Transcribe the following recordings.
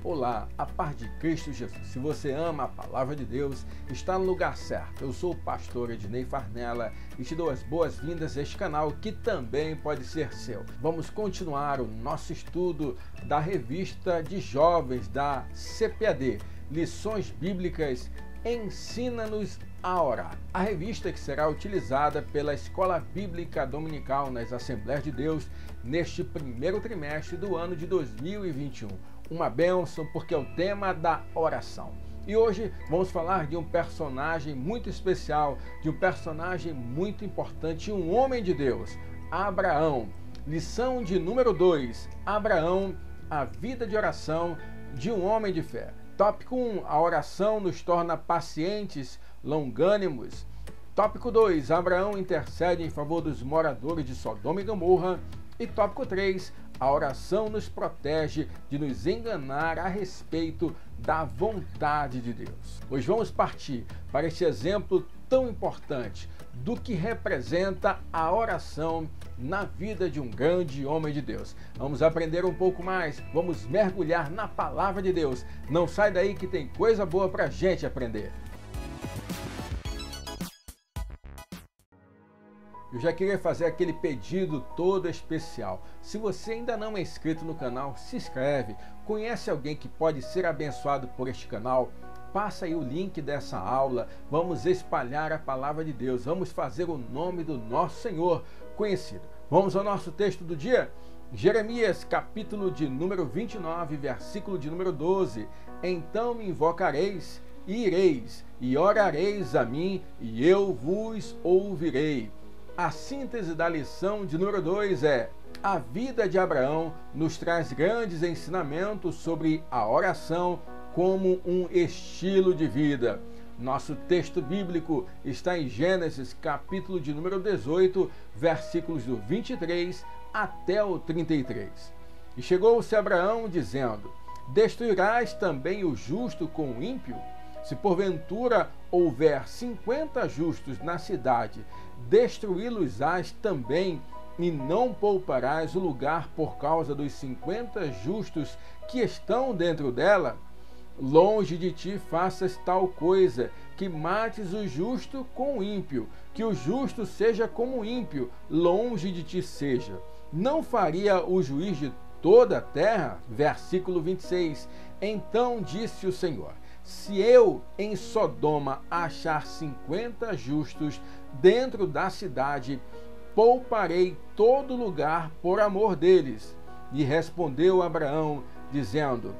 Olá, a paz de Cristo Jesus. Se você ama a palavra de Deus, está no lugar certo. Eu sou o pastor Ednei Farnella e te dou as boas-vindas a este canal que também pode ser seu. Vamos continuar o nosso estudo da revista de jovens da CPAD, Lições Bíblicas Ensina-nos a Orar. A revista que será utilizada pela Escola Bíblica Dominical nas Assembleias de Deus neste primeiro trimestre do ano de 2021. Uma bênção porque é o tema da oração. E hoje vamos falar de um personagem muito especial, de um personagem muito importante, um homem de Deus, Abraão. Lição de número 2, Abraão, a vida de oração de um homem de fé. Tópico 1, a oração nos torna pacientes, longânimos. Tópico 2, Abraão intercede em favor dos moradores de Sodoma e Gomorra. E tópico 3, a oração nos protege de nos enganar a respeito da vontade de Deus. Hoje vamos partir para este exemplo tão importante do que representa a oração na vida de um grande homem de Deus. Vamos aprender um pouco mais, vamos mergulhar na palavra de Deus. Não sai daí que tem coisa boa para a gente aprender. Eu já queria fazer aquele pedido todo especial. Se você ainda não é inscrito no canal, se inscreve. Conhece alguém que pode ser abençoado por este canal? Passa aí o link dessa aula. Vamos espalhar a palavra de Deus. Vamos fazer o nome do nosso Senhor conhecido. Vamos ao nosso texto do dia? Jeremias, capítulo de número 29, versículo de número 12. Então me invocareis e ireis, e orareis a mim, e eu vos ouvirei. A síntese da lição de número 2 é: a vida de Abraão nos traz grandes ensinamentos sobre a oração como um estilo de vida. Nosso texto bíblico está em Gênesis, capítulo de número 18, versículos do 23 até o 33. E chegou-se Abraão dizendo: destruirás também o justo com o ímpio? Se porventura houver 50 justos na cidade, destruí-los-ás também, e não pouparás o lugar por causa dos 50 justos que estão dentro dela? Longe de ti faças tal coisa, que mates o justo com o ímpio, que o justo seja como o ímpio, longe de ti seja. Não faria o juiz de toda a terra? Versículo 26. Então disse o Senhor: se eu em Sodoma achar 50 justos dentro da cidade, pouparei todo lugar por amor deles. E respondeu Abraão, dizendo: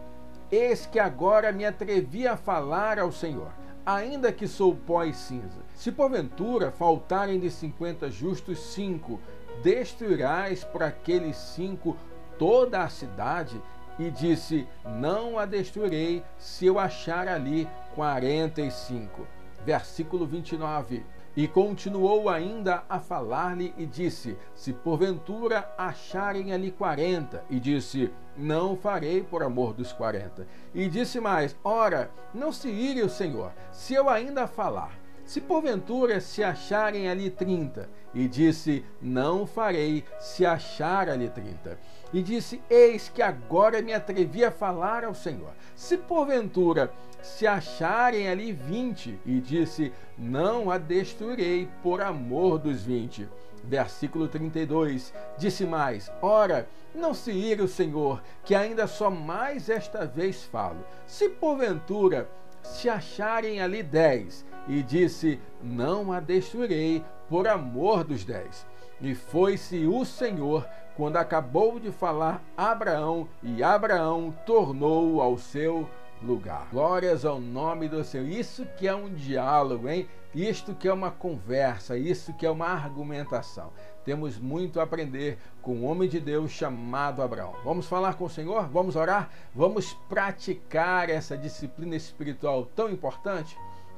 eis que agora me atrevi a falar ao Senhor, ainda que sou pó e cinza. Se porventura faltarem de 50 justos 5, destruirás por aqueles 5 toda a cidade? E disse: não a destruirei se eu achar ali 45. Versículo 29. E continuou ainda a falar-lhe e disse: se porventura acharem ali 40. E disse: não farei por amor dos 40. E disse mais: ora, não se ire o Senhor, se eu ainda falar. Se porventura se acharem ali 30, e disse: não farei se achar ali 30. E disse: eis que agora me atrevi a falar ao Senhor. Se porventura se acharem ali 20, e disse: não a destruirei por amor dos 20. Versículo 32, disse mais: ora, não se ire o Senhor, que ainda só mais esta vez falo. Se porventura se acharem ali 10, e disse: não a destruirei por amor dos 10. E foi-se o Senhor quando acabou de falar a Abraão, e Abraão tornou ao seu lugar. Glórias ao nome do Senhor. Isso que é um diálogo, hein? Isto que é uma conversa, isso que é uma argumentação. Temos muito a aprender com um homem de Deus chamado Abraão. Vamos falar com o Senhor? Vamos orar? Vamos praticar essa disciplina espiritual tão importante?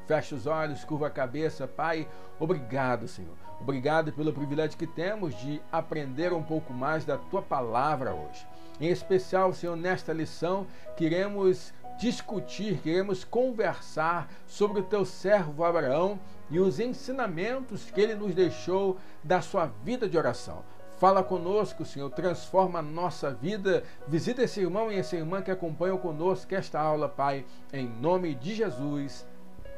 Feche os olhos, curva a cabeça. Pai, obrigado, Senhor. Obrigado pelo privilégio que temos de aprender um pouco mais da Tua palavra hoje. Em especial, Senhor, nesta lição, queremos discutir, queremos conversar sobre o Teu servo Abraão e os ensinamentos que ele nos deixou da sua vida de oração. Fala conosco, Senhor, transforma a nossa vida. Visita esse irmão e essa irmã que acompanham conosco esta aula, Pai, em nome de Jesus.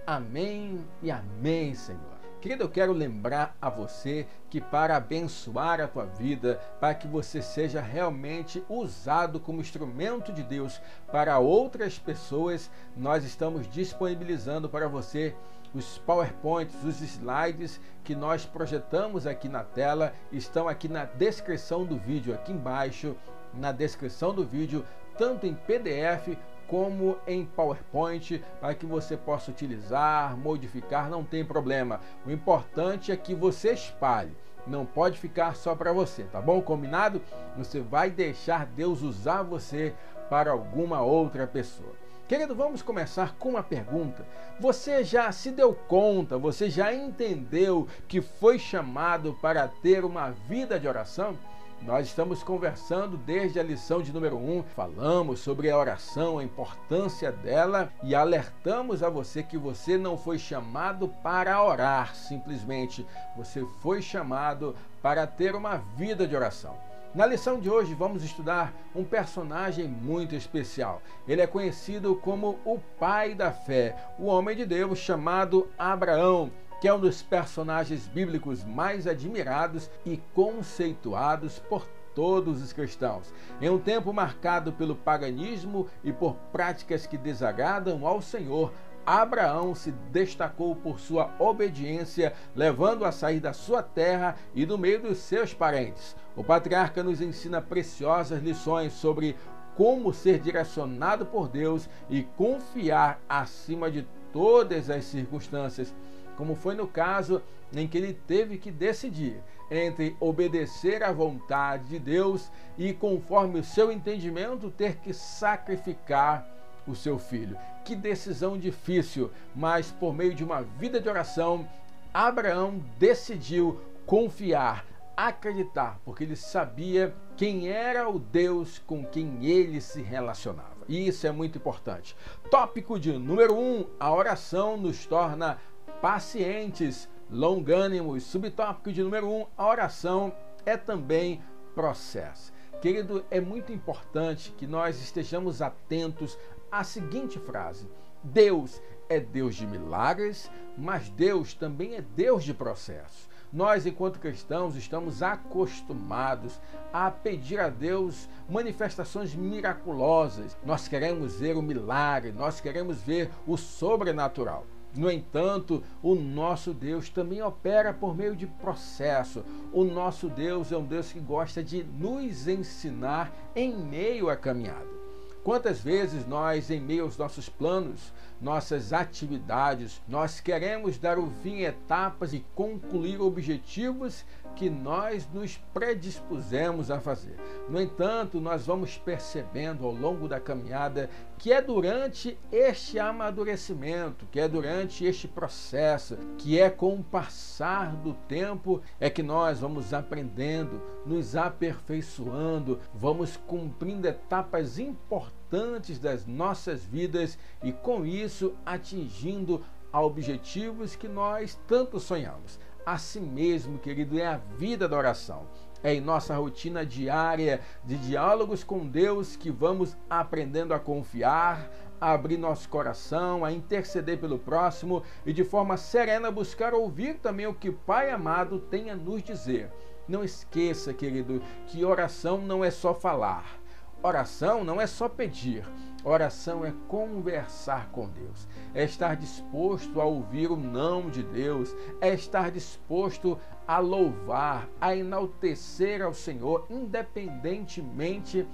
Amém e amém, Senhor. Querido, eu quero lembrar a você que para abençoar a tua vida, para que você seja realmente usado como instrumento de Deus para outras pessoas, nós estamos disponibilizando para você os PowerPoints, os slides que nós projetamos aqui na tela, estão aqui na descrição do vídeo, aqui embaixo, na descrição do vídeo, tanto em PDF como em PowerPoint, para que você possa utilizar, modificar, não tem problema. O importante é que você espalhe, não pode ficar só para você, tá bom? Combinado? Você vai deixar Deus usar você para alguma outra pessoa. Querido, vamos começar com uma pergunta. Você já se deu conta, você já entendeu que foi chamado para ter uma vida de oração? Nós estamos conversando desde a lição de número 1, falamos sobre a oração, a importância dela e alertamos a você que você não foi chamado para orar simplesmente, você foi chamado para ter uma vida de oração. Na lição de hoje vamos estudar um personagem muito especial. Ele é conhecido como o pai da fé, o homem de Deus chamado Abraão, que é um dos personagens bíblicos mais admirados e conceituados por todos os cristãos. Em um tempo marcado pelo paganismo e por práticas que desagradam ao Senhor, Abraão se destacou por sua obediência, levando a sair da sua terra e do meio dos seus parentes. O patriarca nos ensina preciosas lições sobre como ser direcionado por Deus e confiar acima de todas as circunstâncias, como foi no caso em que ele teve que decidir entre obedecer à vontade de Deus e, conforme o seu entendimento, ter que sacrificar o seu filho. Que decisão difícil, mas por meio de uma vida de oração, Abraão decidiu confiar, acreditar, porque ele sabia quem era o Deus com quem ele se relacionava. E isso é muito importante. Tópico de número 1, a oração nos torna pacientes, longânimos. Subtópico de número 1, a oração é também processo. Querido, é muito importante que nós estejamos atentos à seguinte frase: Deus é Deus de milagres, mas Deus também é Deus de processos. Nós, enquanto cristãos, estamos acostumados a pedir a Deus manifestações miraculosas. Nós queremos ver o milagre, nós queremos ver o sobrenatural. No entanto, o nosso Deus também opera por meio de processo. O nosso Deus é um Deus que gosta de nos ensinar em meio à caminhada. Quantas vezes nós, em meio aos nossos planos, nossas atividades, nós queremos dar o fim em etapas e concluir objetivos que nós nos predispusemos a fazer. No entanto, nós vamos percebendo ao longo da caminhada que é durante este amadurecimento, que é durante este processo, que é com o passar do tempo, é que nós vamos aprendendo, nos aperfeiçoando, vamos cumprindo etapas importantes das nossas vidas e com isso atingindo objetivos que nós tanto sonhamos. Assim mesmo, querido, é a vida da oração. É em nossa rotina diária de diálogos com Deus que vamos aprendendo a confiar, a abrir nosso coração, a interceder pelo próximo e de forma serena buscar ouvir também o que o Pai amado tem a nos dizer. Não esqueça, querido, que oração não é só falar. Oração não é só pedir, oração é conversar com Deus, é estar disposto a ouvir o não de Deus, é estar disposto a louvar, a enaltecer ao Senhor, independentemente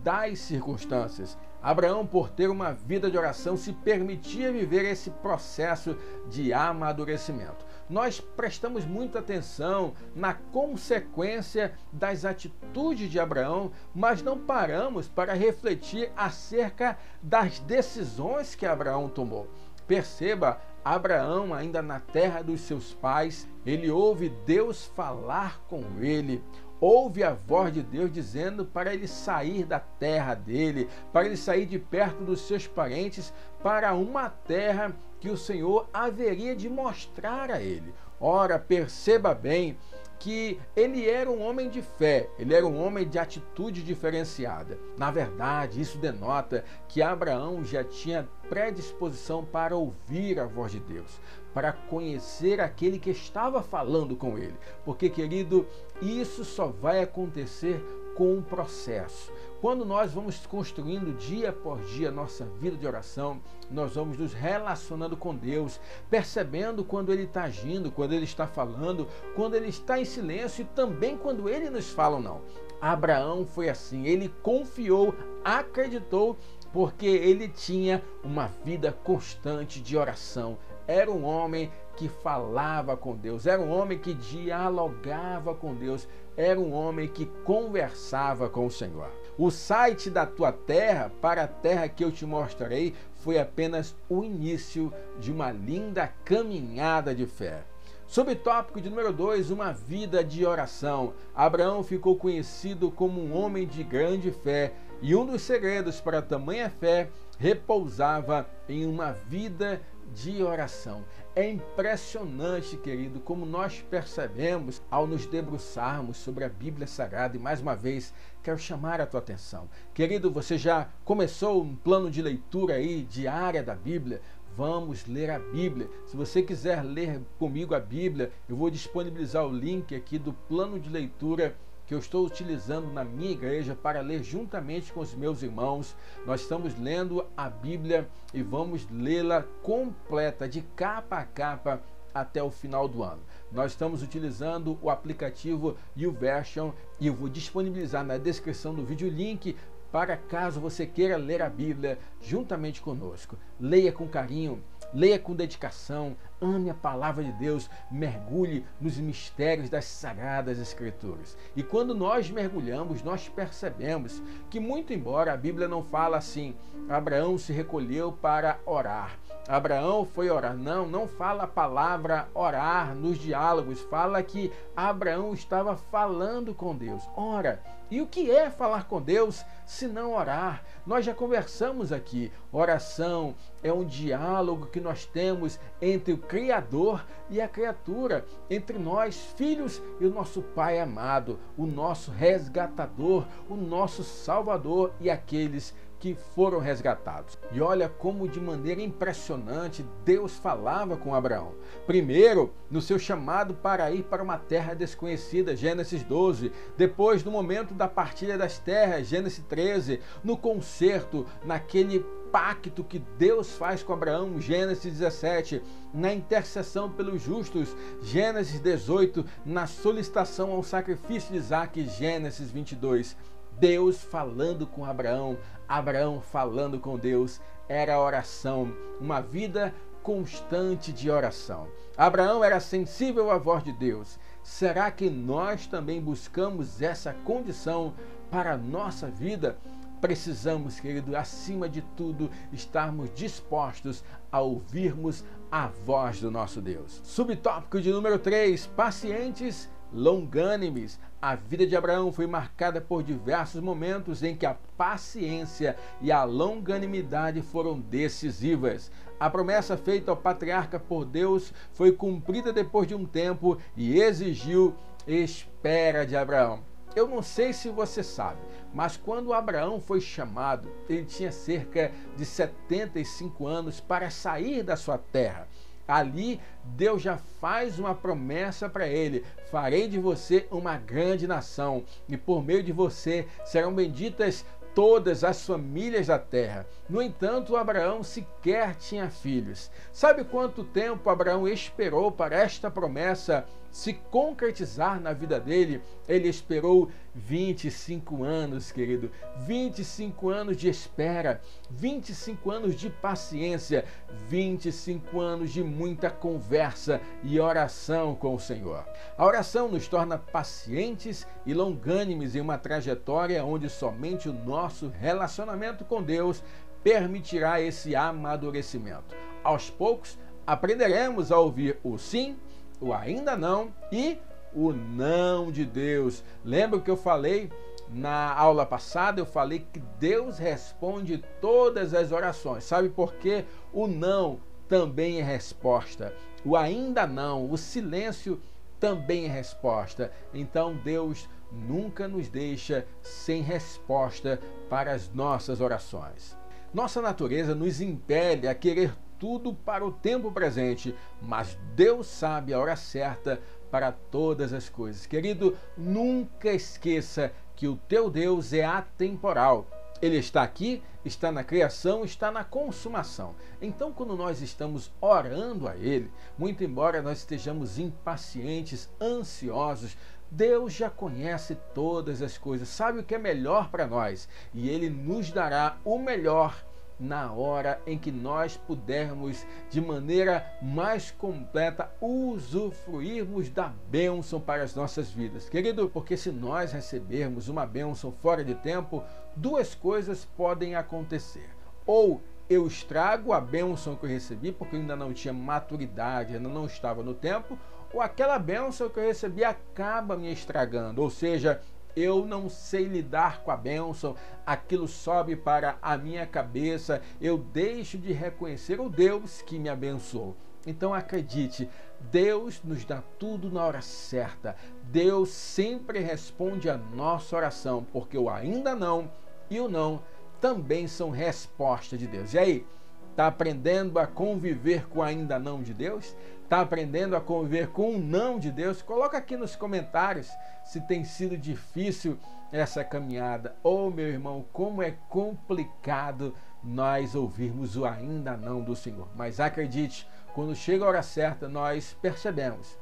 das circunstâncias. Abraão, por ter uma vida de oração, se permitia viver esse processo de amadurecimento. Nós prestamos muita atenção na consequência das atitudes de Abraão, mas não paramos para refletir acerca das decisões que Abraão tomou. Perceba, Abraão, ainda na terra dos seus pais, ele ouve Deus falar com ele. Ouve a voz de Deus dizendo para ele sair da terra dele, para ele sair de perto dos seus parentes, para uma terra que o Senhor haveria de mostrar a ele. Ora, perceba bem que ele era um homem de fé, ele era um homem de atitude diferenciada. Na verdade, isso denota que Abraão já tinha predisposição para ouvir a voz de Deus, para conhecer aquele que estava falando com ele. Porque, querido, isso só vai acontecer com um processo. Quando nós vamos construindo dia por dia nossa vida de oração, nós vamos nos relacionando com Deus, percebendo quando Ele está agindo, quando Ele está falando, quando Ele está em silêncio e também quando Ele nos fala ou não. Abraão foi assim, ele confiou, acreditou, porque ele tinha uma vida constante de oração. Era um homem que falava com Deus, era um homem que dialogava com Deus, era um homem que conversava com o Senhor. O site da tua terra para a terra que eu te mostrarei foi apenas o início de uma linda caminhada de fé. Subtópico de número 2, uma vida de oração. Abraão ficou conhecido como um homem de grande fé e um dos segredos para tamanha fé repousava em uma vida de oração. É impressionante, querido, como nós percebemos ao nos debruçarmos sobre a Bíblia Sagrada. E mais uma vez, quero chamar a tua atenção. Querido, você já começou um plano de leitura aí diária da Bíblia? Vamos ler a Bíblia. Se você quiser ler comigo a Bíblia, eu vou disponibilizar o link aqui do plano de leitura que eu estou utilizando na minha igreja para ler juntamente com os meus irmãos. Nós estamos lendo a Bíblia e vamos lê-la completa, de capa a capa, até o final do ano. Nós estamos utilizando o aplicativo YouVersion e eu vou disponibilizar na descrição do vídeo o link para caso você queira ler a Bíblia juntamente conosco. Leia com carinho, leia com dedicação, ame a palavra de Deus, mergulhe nos mistérios das Sagradas Escrituras. E quando nós mergulhamos, nós percebemos que, muito embora a Bíblia não fala assim, Abraão se recolheu para orar, Abraão foi orar. Não fala a palavra orar nos diálogos, fala que Abraão estava falando com Deus. Ora, e o que é falar com Deus se não orar? Nós já conversamos aqui. Oração é um diálogo que nós temos entre o Criador e a criatura, entre nós, filhos, e o nosso Pai amado, o nosso resgatador, o nosso Salvador e aqueles que foram resgatados. E olha como de maneira impressionante Deus falava com Abraão. Primeiro, no seu chamado para ir para uma terra desconhecida, Gênesis 12. Depois, no momento da partilha das terras, Gênesis 13. No concerto, naquele pacto que Deus faz com Abraão, Gênesis 17, na intercessão pelos justos, Gênesis 18, na solicitação ao sacrifício de Isaque, Gênesis 22. Deus falando com Abraão, Abraão falando com Deus, era a oração, uma vida constante de oração. Abraão era sensível à voz de Deus. Será que nós também buscamos essa condição para a nossa vida? Precisamos, querido, acima de tudo, estarmos dispostos a ouvirmos a voz do nosso Deus. Subtópico de número 3, pacientes, longânimes. A vida de Abraão foi marcada por diversos momentos em que a paciência e a longanimidade foram decisivas. A promessa feita ao patriarca por Deus foi cumprida depois de um tempo e exigiu espera de Abraão. Eu não sei se você sabe, mas quando Abraão foi chamado, ele tinha cerca de 75 anos para sair da sua terra. Ali, Deus já faz uma promessa para ele: farei de você uma grande nação, e por meio de você serão benditas todas as famílias da terra. No entanto, Abraão sequer tinha filhos. Sabe quanto tempo Abraão esperou para esta promessa se concretizar na vida dele? Ele esperou 25 anos, querido. 25 anos de espera, 25 anos de paciência, 25 anos de muita conversa e oração com o Senhor. A oração nos torna pacientes e longânimes em uma trajetória onde somente o nosso relacionamento com Deus permitirá esse amadurecimento. Aos poucos, aprenderemos a ouvir o sim, o ainda não e o não de Deus. Lembra que eu falei na aula passada? Eu falei que Deus responde todas as orações. Sabe por quê? O não também é resposta. O ainda não, o silêncio também é resposta. Então Deus nunca nos deixa sem resposta para as nossas orações. Nossa natureza nos impele a querer tudo para o tempo presente, mas Deus sabe a hora certa para todas as coisas. Querido, nunca esqueça que o teu Deus é atemporal. Ele está aqui, está na criação, está na consumação. Então, quando nós estamos orando a Ele, muito embora nós estejamos impacientes, ansiosos, Deus já conhece todas as coisas, sabe o que é melhor para nós e Ele nos dará o melhor na hora em que nós pudermos, de maneira mais completa, usufruirmos da bênção para as nossas vidas. Querido, porque se nós recebermos uma bênção fora de tempo, duas coisas podem acontecer. Ou eu estrago a bênção que eu recebi, porque eu ainda não tinha maturidade, ainda não estava no tempo, ou aquela bênção que eu recebi acaba me estragando, ou seja, eu não sei lidar com a bênção, aquilo sobe para a minha cabeça, eu deixo de reconhecer o Deus que me abençoou. Então acredite, Deus nos dá tudo na hora certa. Deus sempre responde a nossa oração, porque o ainda não e o não também são resposta de Deus. E aí, está aprendendo a conviver com o ainda não de Deus? Está aprendendo a conviver com o não de Deus? Coloca aqui nos comentários se tem sido difícil essa caminhada. Oh, meu irmão, como é complicado nós ouvirmos o ainda não do Senhor. Mas acredite, quando chega a hora certa, nós percebemos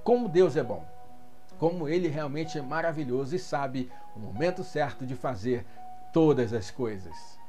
como Deus é bom, como Ele realmente é maravilhoso e sabe o momento certo de fazer todas as coisas.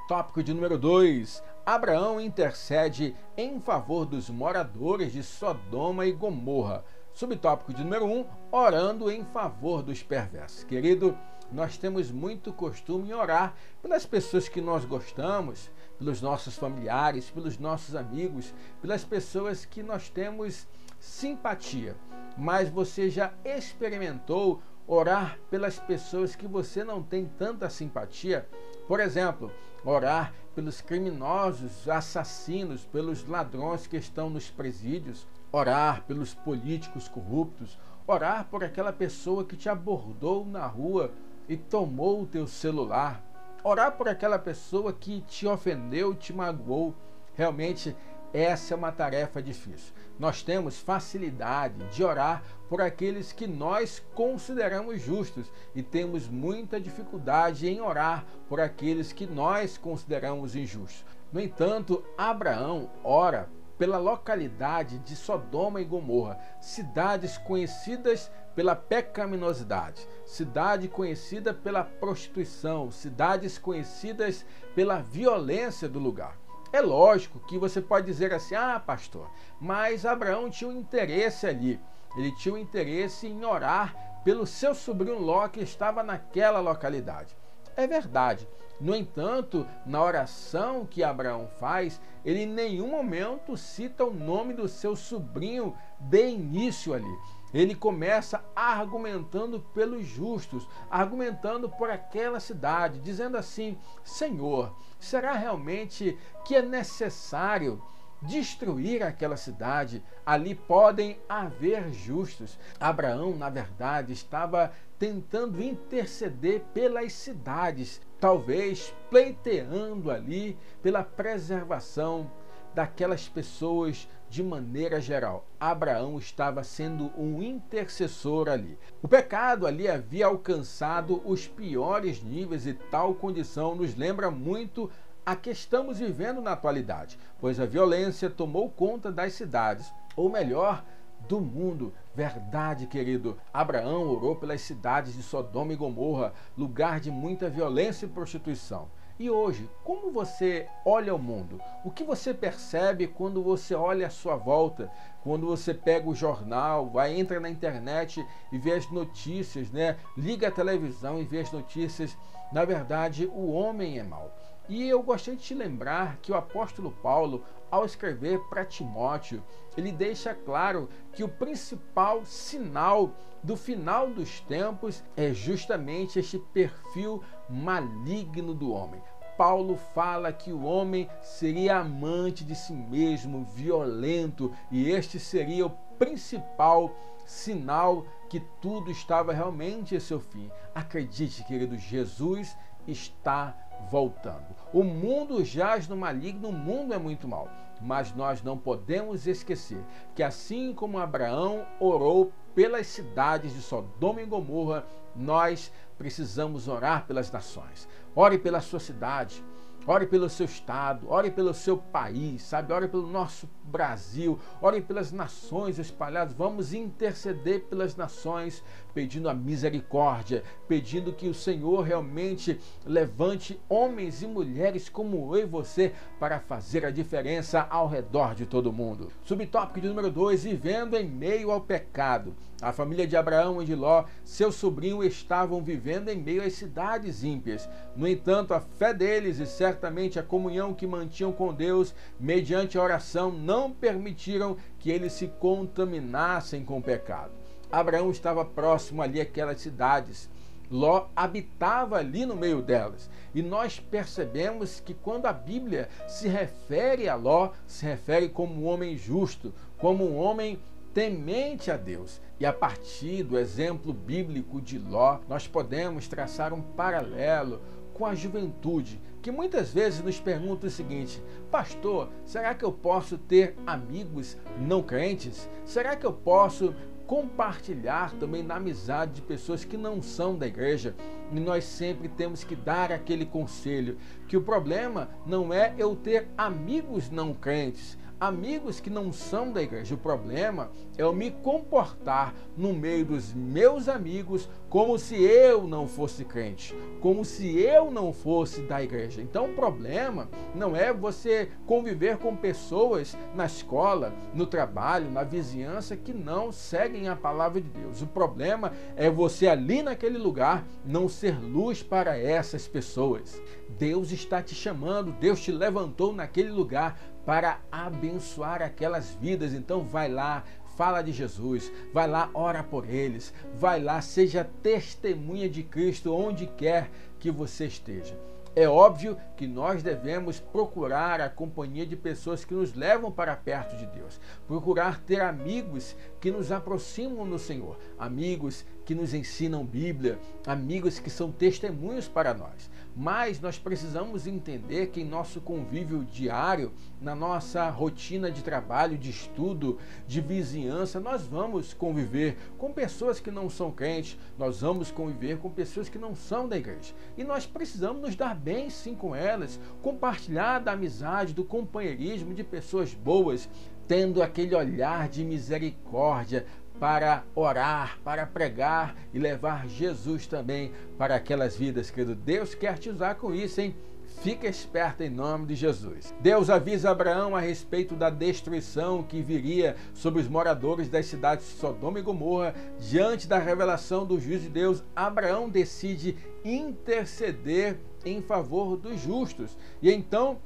Tópico de número 2. Abraão intercede em favor dos moradores de Sodoma e Gomorra. Subtópico de número 1. Orando em favor dos perversos. Querido, nós temos muito costume em orar pelas pessoas que nós gostamos, pelos nossos familiares, pelos nossos amigos, pelas pessoas que nós temos simpatia. Mas você já experimentou orar pelas pessoas que você não tem tanta simpatia? Por exemplo, orar pelos criminosos, assassinos, pelos ladrões que estão nos presídios, orar pelos políticos corruptos, orar por aquela pessoa que te abordou na rua e tomou o teu celular, orar por aquela pessoa que te ofendeu, te magoou. Realmente, essa é uma tarefa difícil. Nós temos facilidade de orar por aqueles que nós consideramos justos e temos muita dificuldade em orar por aqueles que nós consideramos injustos. No entanto, Abraão ora pela localidade de Sodoma e Gomorra, cidades conhecidas pela pecaminosidade, cidade conhecida pela prostituição, cidades conhecidas pela violência do lugar. É lógico que você pode dizer assim, pastor, mas Abraão tinha um interesse ali. Ele tinha um interesse em orar pelo seu sobrinho Ló que estava naquela localidade. É verdade. No entanto, na oração que Abraão faz, ele em nenhum momento cita o nome do seu sobrinho de início ali. Ele começa argumentando pelos justos, argumentando por aquela cidade, dizendo assim, Senhor, será realmente que é necessário destruir aquela cidade? Ali podem haver justos. Abraão, na verdade, estava tentando interceder pelas cidades, talvez pleiteando ali pela preservação daquelas pessoas de maneira geral. Abraão estava sendo um intercessor ali. O pecado ali havia alcançado os piores níveis e tal condição nos lembra muito a que estamos vivendo na atualidade, pois a violência tomou conta das cidades, ou melhor, do mundo. Verdade, querido. Abraão orou pelas cidades de Sodoma e Gomorra, lugar de muita violência e prostituição. E hoje, como você olha o mundo? O que você percebe quando você olha à sua volta? Quando você pega o jornal, entra na internet e vê as notícias, né? Liga a televisão e vê as notícias. Na verdade, o homem é mau. E eu gostaria de te lembrar que o apóstolo Paulo, ao escrever para Timóteo, ele deixa claro que o principal sinal do final dos tempos é justamente este perfil maligno do homem. Paulo fala que o homem seria amante de si mesmo, violento, e este seria o principal sinal que tudo estava realmente em seu fim. Acredite, querido, Jesus está voltando. O mundo jaz no maligno, o mundo é muito mal. Mas nós não podemos esquecer que assim como Abraão orou pelas cidades de Sodoma e Gomorra, nós precisamos orar pelas nações. Ore pela sua cidade, ore pelo seu estado, ore pelo seu país, sabe? Ore pelo nosso Brasil, ore pelas nações espalhadas. Vamos interceder pelas nações, pedindo a misericórdia, pedindo que o Senhor realmente levante homens e mulheres como eu e você para fazer a diferença ao redor de todo mundo. Subtópico de número 2, vivendo em meio ao pecado. A família de Abraão e de Ló, seu sobrinho, estavam vivendo em meio às cidades ímpias. No entanto, a fé deles e certamente a comunhão que mantinham com Deus, mediante a oração, não permitiram que eles se contaminassem com o pecado. Abraão estava próximo ali àquelas cidades. Ló habitava ali no meio delas. E nós percebemos que quando a Bíblia se refere a Ló, se refere como um homem justo, como um homem temente a Deus. E a partir do exemplo bíblico de Ló, nós podemos traçar um paralelo com a juventude, que muitas vezes nos pergunta o seguinte: pastor, será que eu posso ter amigos não crentes? Será que eu posso compartilhar também na amizade de pessoas que não são da igreja? E nós sempre temos que dar aquele conselho, que o problema não é eu ter amigos não crentes, amigos que não são da igreja. O problema é eu me comportar no meio dos meus amigos como se eu não fosse crente, como se eu não fosse da igreja. Então o problema não é você conviver com pessoas na escola, no trabalho, na vizinhança que não seguem a palavra de Deus. O problema é você ali naquele lugar não ser luz para essas pessoas. Deus está te chamando, Deus te levantou naquele lugar para abençoar aquelas vidas. Então vai lá, fala de Jesus, vai lá, ora por eles, vai lá, seja testemunha de Cristo onde quer que você esteja. É óbvio que nós devemos procurar a companhia de pessoas que nos levam para perto de Deus, procurar ter amigos que nos aproximam do Senhor, amigos que nos ensinam Bíblia, amigos que são testemunhos para nós. Mas nós precisamos entender que em nosso convívio diário, na nossa rotina de trabalho, de estudo, de vizinhança, nós vamos conviver com pessoas que não são crentes, nós vamos conviver com pessoas que não são da igreja. E nós precisamos nos dar bem sim com elas, compartilhar da amizade, do companheirismo de pessoas boas, tendo aquele olhar de misericórdia para orar, para pregar e levar Jesus também para aquelas vidas, querido. Deus quer te usar com isso, hein? Fica esperto em nome de Jesus. Deus avisa Abraão a respeito da destruição que viria sobre os moradores das cidades de Sodoma e Gomorra. Diante da revelação do juízo de Deus, Abraão decide interceder em favor dos justos. E então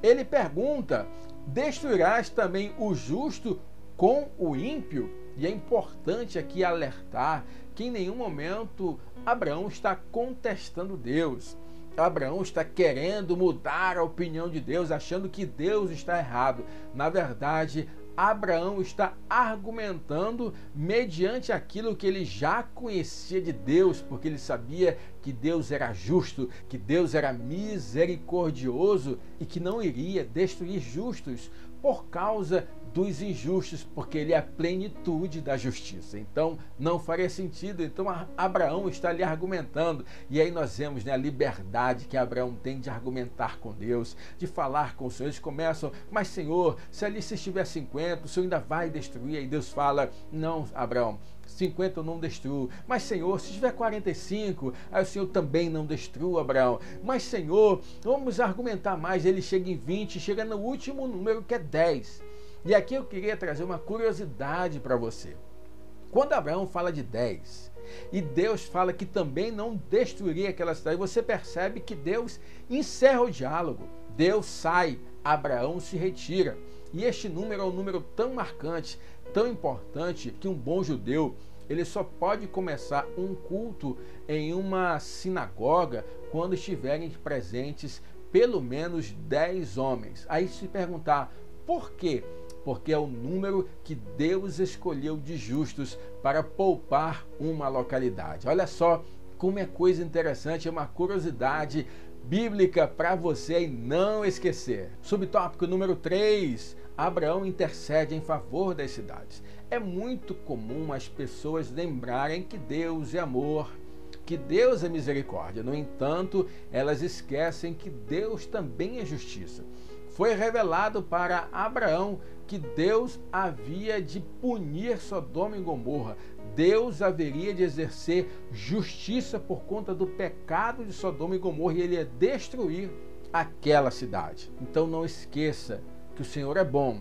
ele pergunta: destruirás também o justo com o ímpio? E é importante aqui alertar que em nenhum momento Abraão está contestando Deus. Abraão está querendo mudar a opinião de Deus, achando que Deus está errado. Na verdade, Abraão está argumentando mediante aquilo que ele já conhecia de Deus, porque ele sabia que Deus era justo, que Deus era misericordioso e que não iria destruir justos por causa dos injustos, porque ele é a plenitude da justiça. Então não faria sentido. Então Abraão está ali argumentando, e aí nós vemos, né, a liberdade que Abraão tem de argumentar com Deus, de falar com o Senhor. Eles começam: mas Senhor, se ali se estiver 50, o Senhor ainda vai destruir? Aí Deus fala: não, Abraão, 50 eu não destruo. Mas Senhor, se tiver 45, aí o Senhor também não destrua, Abraão. Mas Senhor, vamos argumentar mais. Ele chega em 20, chega no último número, que é 10. E aqui eu queria trazer uma curiosidade para você. Quando Abraão fala de 10 e Deus fala que também não destruiria aquela cidade, você percebe que Deus encerra o diálogo. Deus sai, Abraão se retira. E este número é um número tão marcante, tão importante, que um bom judeu, ele só pode começar um culto em uma sinagoga quando estiverem presentes pelo menos 10 homens. Aí se perguntar: por quê? porque é o número que Deus escolheu de justos para poupar uma localidade. Olha só como é coisa interessante, é uma curiosidade bíblica para você não esquecer. Subtópico número 3, Abraão intercede em favor das cidades. É muito comum as pessoas lembrarem que Deus é amor, que Deus é misericórdia. No entanto, elas esquecem que Deus também é justiça. Foi revelado para Abraão que Deus havia de punir Sodoma e Gomorra. Deus haveria de exercer justiça por conta do pecado de Sodoma e Gomorra e ele ia destruir aquela cidade. Então não esqueça que o Senhor é bom,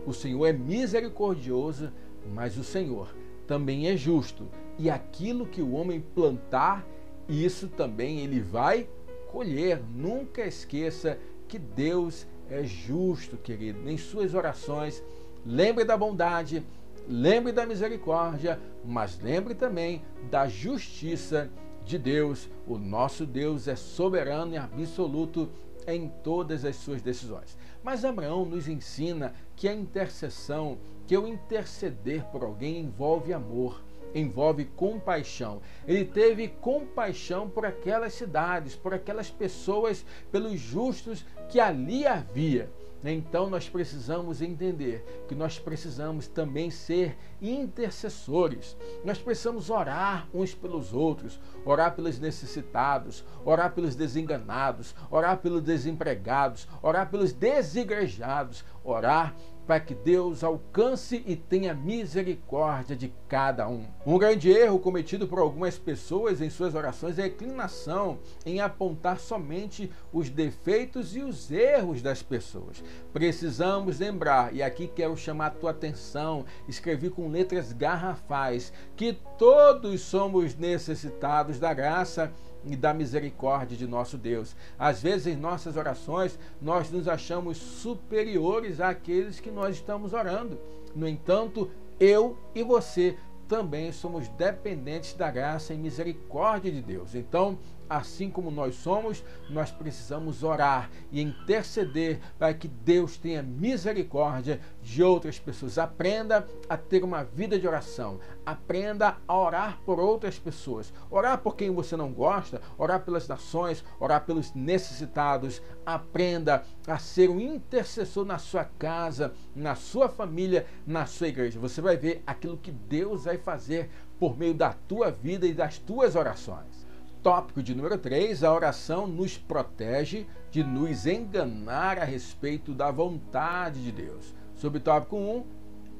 o Senhor é misericordioso, mas o Senhor também é justo. E aquilo que o homem plantar, isso também ele vai colher. Nunca esqueça que Deus é justo, querido. Em suas orações, lembre da bondade, lembre da misericórdia, mas lembre também da justiça de Deus. O nosso Deus é soberano e absoluto em todas as suas decisões. Mas Abraão nos ensina que a intercessão, que o interceder por alguém envolve amor, envolve compaixão. Ele teve compaixão por aquelas cidades, por aquelas pessoas, pelos justos que ali havia. Então nós precisamos entender que nós precisamos também ser intercessores. Nós precisamos orar uns pelos outros, orar pelos necessitados, orar pelos desenganados, orar pelos desempregados, orar pelos desigrejados, orar para que Deus alcance e tenha misericórdia de cada um. Um grande erro cometido por algumas pessoas em suas orações é a inclinação em apontar somente os defeitos e os erros das pessoas. Precisamos lembrar, e aqui quero chamar a tua atenção, escrevi com letras garrafais, que todos somos necessitados da graça e da misericórdia de nosso Deus. Às vezes em nossas orações nós nos achamos superiores àqueles que nós estamos orando. No entanto, eu e você também somos dependentes da graça e misericórdia de Deus. Então, assim como nós somos, nós precisamos orar e interceder para que Deus tenha misericórdia de outras pessoas. Aprenda a ter uma vida de oração. Aprenda a orar por outras pessoas. Orar por quem você não gosta, orar pelas nações, orar pelos necessitados. Aprenda a ser um intercessor na sua casa, na sua família, na sua igreja. Você vai ver aquilo que Deus vai fazer por meio da tua vida e das tuas orações. Tópico de número 3, a oração nos protege de nos enganar a respeito da vontade de Deus. Subtópico 1,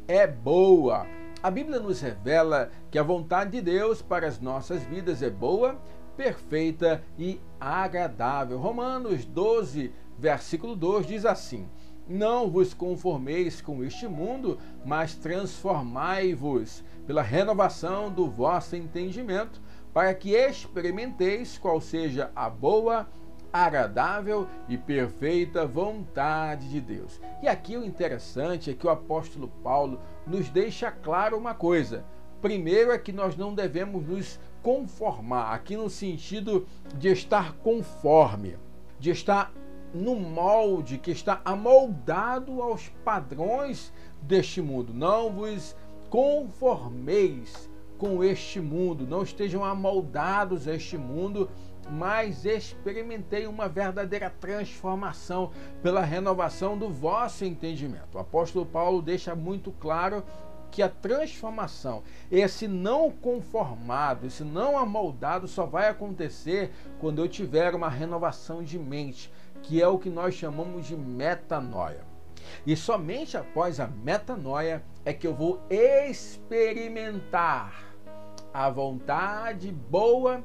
é boa. A Bíblia nos revela que a vontade de Deus para as nossas vidas é boa, perfeita e agradável. Romanos 12, versículo 2 diz assim: não vos conformeis com este mundo, mas transformai-vos pela renovação do vosso entendimento, para que experimenteis qual seja a boa, agradável e perfeita vontade de Deus. E aqui o interessante é que o apóstolo Paulo nos deixa claro uma coisa. Primeiro é que nós não devemos nos conformar, aqui no sentido de estar conforme, de estar no molde, que está amoldado aos padrões deste mundo. Não vos conformeis com este mundo, não estejam amoldados a este mundo, mas experimentei uma verdadeira transformação pela renovação do vosso entendimento. O apóstolo Paulo deixa muito claro que a transformação, esse não conformado, esse não amoldado só vai acontecer quando eu tiver uma renovação de mente, que é o que nós chamamos de metanoia. E somente após a metanoia é que eu vou experimentar a vontade boa,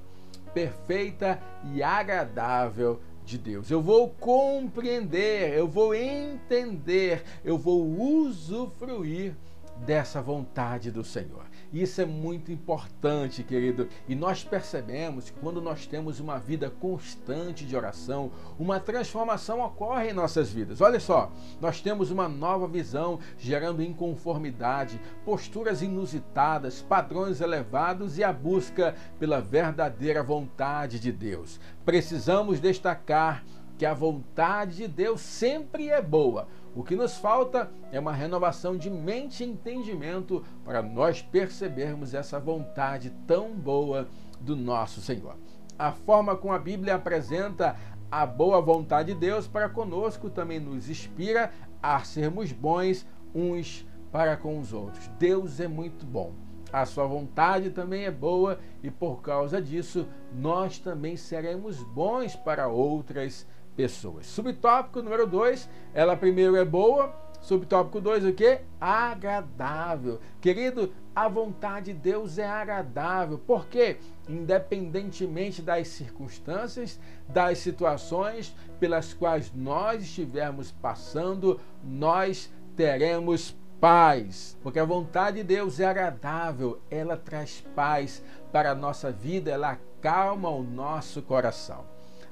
perfeita e agradável de Deus. Eu vou compreender, eu vou entender, eu vou usufruir dessa vontade do Senhor. Isso é muito importante, querido. E nós percebemos que quando nós temos uma vida constante de oração, uma transformação ocorre em nossas vidas. Olha só, nós temos uma nova visão, gerando inconformidade, posturas inusitadas, padrões elevados e a busca pela verdadeira vontade de Deus. Precisamos destacar que a vontade de Deus sempre é boa. O que nos falta é uma renovação de mente e entendimento para nós percebermos essa vontade tão boa do nosso Senhor. A forma como a Bíblia apresenta a boa vontade de Deus para conosco também nos inspira a sermos bons uns para com os outros. Deus é muito bom. A sua vontade também é boa e por causa disso nós também seremos bons para outras pessoas. Subtópico número 2, ela primeiro é boa. Subtópico 2, o que? Agradável. Querido, a vontade de Deus é agradável. Por quê? Independentemente das circunstâncias, das situações pelas quais nós estivermos passando, nós teremos paz. Porque a vontade de Deus é agradável, ela traz paz para a nossa vida, ela acalma o nosso coração.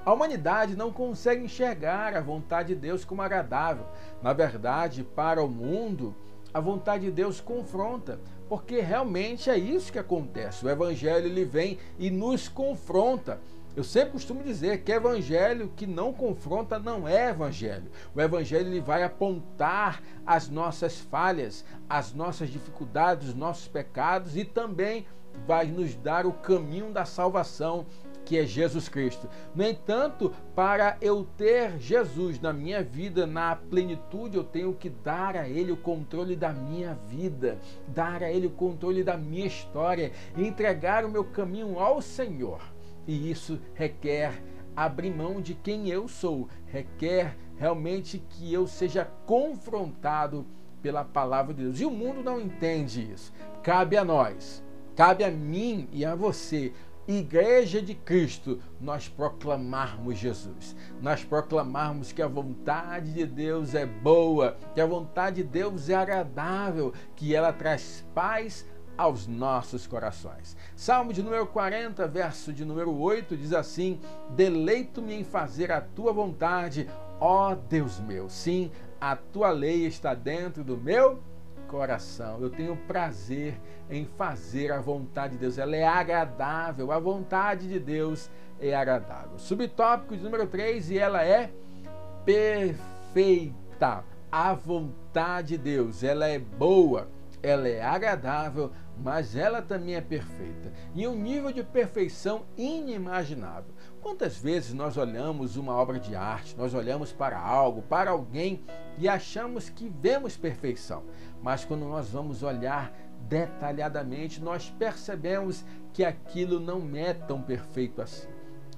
A humanidade não consegue enxergar a vontade de Deus como agradável. Na verdade, para o mundo, a vontade de Deus confronta, porque realmente é isso que acontece. O Evangelho ele vem e nos confronta. Eu sempre costumo dizer que evangelho que não confronta não é evangelho. O evangelho ele vai apontar as nossas falhas, as nossas dificuldades, os nossos pecados e também vai nos dar o caminho da salvação, que é Jesus Cristo. No entanto, para eu ter Jesus na minha vida, na plenitude, eu tenho que dar a Ele o controle da minha vida, dar a Ele o controle da minha história, entregar o meu caminho ao Senhor. E isso requer abrir mão de quem eu sou, requer realmente que eu seja confrontado pela palavra de Deus. E o mundo não entende isso. Cabe a nós, cabe a mim e a você, Igreja de Cristo, nós proclamarmos Jesus, nós proclamarmos que a vontade de Deus é boa, que a vontade de Deus é agradável, que ela traz paz aos nossos corações. Salmo de número 40, verso de número 8, diz assim: deleito-me em fazer a tua vontade, ó Deus meu. Sim, a tua lei está dentro do meu coração. Eu tenho prazer em fazer a vontade de Deus. Ela é agradável. A vontade de Deus é agradável. Subtópico de número 3, e ela é perfeita. A vontade de Deus, ela é boa, ela é agradável, mas ela também é perfeita. E um nível de perfeição inimaginável. Quantas vezes nós olhamos uma obra de arte, nós olhamos para algo, para alguém e achamos que vemos perfeição. Mas quando nós vamos olhar detalhadamente, nós percebemos que aquilo não é tão perfeito assim.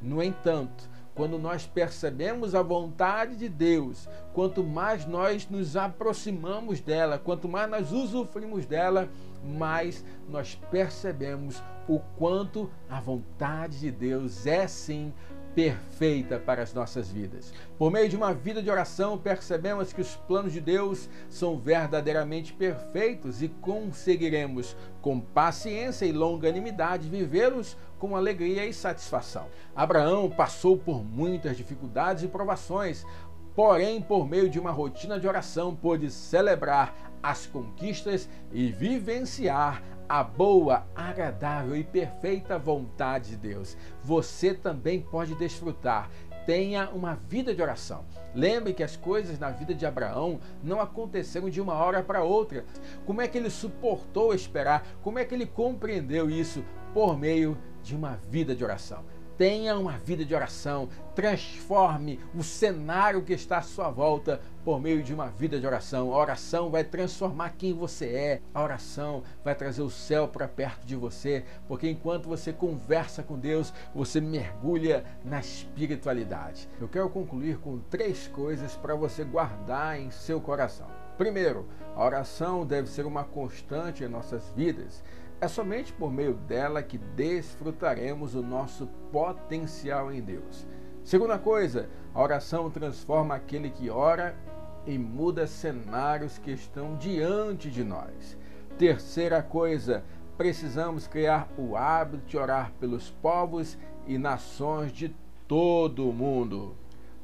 No entanto, quando nós percebemos a vontade de Deus, quanto mais nós nos aproximamos dela, quanto mais nós usufruímos dela, mais nós percebemos o quanto a vontade de Deus é sim perfeita para as nossas vidas. Por meio de uma vida de oração, percebemos que os planos de Deus são verdadeiramente perfeitos e conseguiremos, com paciência e longanimidade, vivê-los com alegria e satisfação. Abraão passou por muitas dificuldades e provações, porém, por meio de uma rotina de oração, pôde celebrar as conquistas e vivenciar a boa, agradável e perfeita vontade de Deus. Você também pode desfrutar. Tenha uma vida de oração. Lembre que as coisas na vida de Abraão não aconteceram de uma hora para outra. Como é que ele suportou esperar? Como é que ele compreendeu isso? Por meio de uma vida de oração. Tenha uma vida de oração, transforme o cenário que está à sua volta por meio de uma vida de oração. A oração vai transformar quem você é, a oração vai trazer o céu para perto de você, porque enquanto você conversa com Deus, você mergulha na espiritualidade. Eu quero concluir com 3 coisas para você guardar em seu coração. Primeiro, a oração deve ser uma constante em nossas vidas. É somente por meio dela que desfrutaremos o nosso potencial em Deus. Segunda coisa, a oração transforma aquele que ora e muda cenários que estão diante de nós. Terceira coisa, precisamos criar o hábito de orar pelos povos e nações de todo o mundo.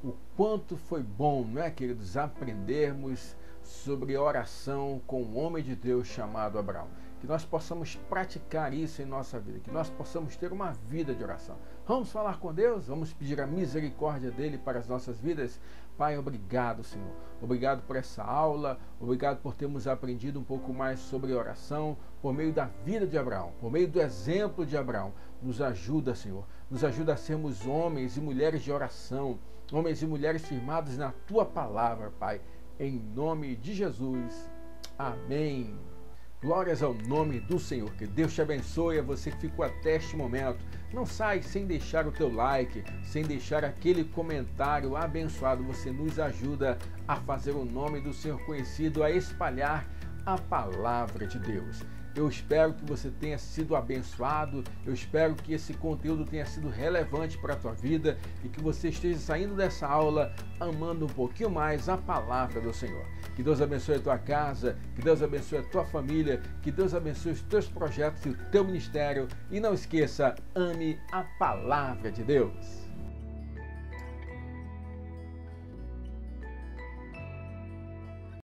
O quanto foi bom, não é, queridos, aprendermos sobre oração com um homem de Deus chamado Abraão. Que nós possamos praticar isso em nossa vida, que nós possamos ter uma vida de oração. Vamos falar com Deus, vamos pedir a misericórdia dele para as nossas vidas. Pai, obrigado, Senhor. Obrigado por essa aula, obrigado por termos aprendido um pouco mais sobre oração por meio da vida de Abraão, por meio do exemplo de Abraão. Nos ajuda, Senhor, nos ajuda a sermos homens e mulheres de oração, homens e mulheres firmados na Tua palavra, Pai. Em nome de Jesus. Amém. Glórias ao nome do Senhor. Que Deus te abençoe. A você que ficou até este momento. Não sai sem deixar o teu like, sem deixar aquele comentário abençoado. Você nos ajuda a fazer o nome do Senhor conhecido, a espalhar a palavra de Deus. Eu espero que você tenha sido abençoado, eu espero que esse conteúdo tenha sido relevante para a tua vida e que você esteja saindo dessa aula amando um pouquinho mais a palavra do Senhor. Que Deus abençoe a tua casa, que Deus abençoe a tua família, que Deus abençoe os teus projetos e o teu ministério. E não esqueça, ame a palavra de Deus.